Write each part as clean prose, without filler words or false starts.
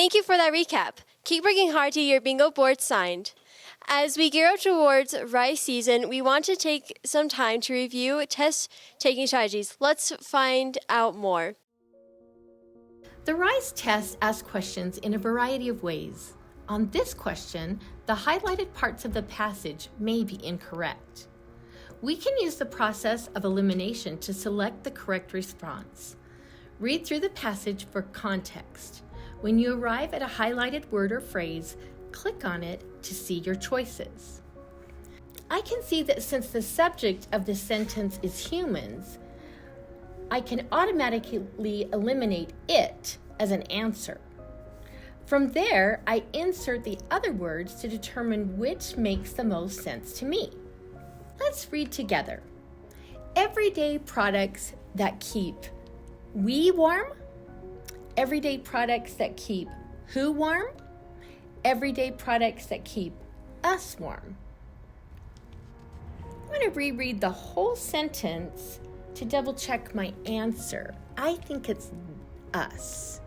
Thank you for that recap. Keep working hard to your bingo board signed. As we gear up towards RISE season, we want to take some time to review test-taking strategies. Let's find out more. The RISE test asks questions in a variety of ways. On this question, the highlighted parts of the passage may be incorrect. We can use the process of elimination to select the correct response. Read through the passage for context. When you arrive at a highlighted word or phrase, click on it to see your choices. I can see that since the subject of the sentence is humans, I can automatically eliminate it as an answer. From there, I insert the other words to determine which makes the most sense to me. Let's read together. Everyday products that keep we warm. Everyday products that keep who warm? Everyday products that keep us warm. I'm going to reread the whole sentence to double check my answer. I think it's us.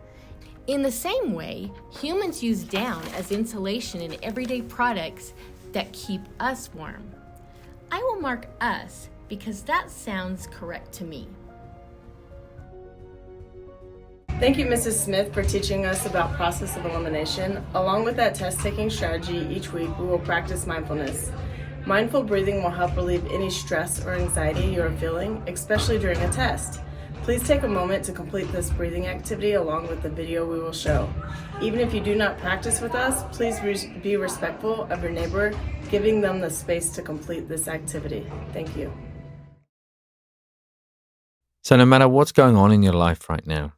In the same way, humans use down as insulation in everyday products that keep us warm. I will mark us because that sounds correct to me. Thank you, Mrs. Smith, for teaching us about process of elimination. Along with that test-taking strategy, each week we will practice mindfulness. Mindful breathing will help relieve any stress or anxiety you are feeling, especially during a test. Please take a moment to complete this breathing activity along with the video we will show. Even if you do not practice with us, please be respectful of your neighbor, giving them the space to complete this activity. Thank you. So no matter what's going on in your life right now,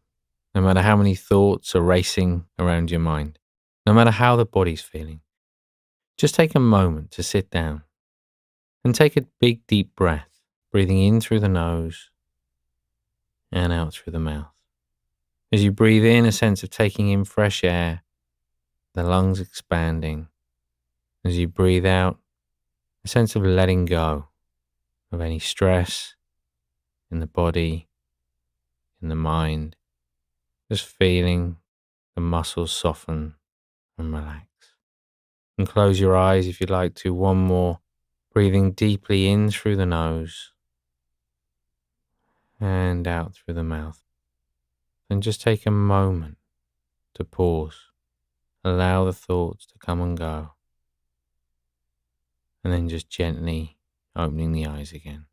no matter how many thoughts are racing around your mind, no matter how the body's feeling, just take a moment to sit down and take a big deep breath, breathing in through the nose and out through the mouth. As you breathe in, a sense of taking in fresh air, the lungs expanding. As you breathe out, a sense of letting go of any stress in the body, in the mind, just feeling the muscles soften and relax. And close your eyes if you'd like to. One more. Breathing deeply in through the nose and out through the mouth. And just take a moment to pause. Allow the thoughts to come and go. And then just gently opening the eyes again.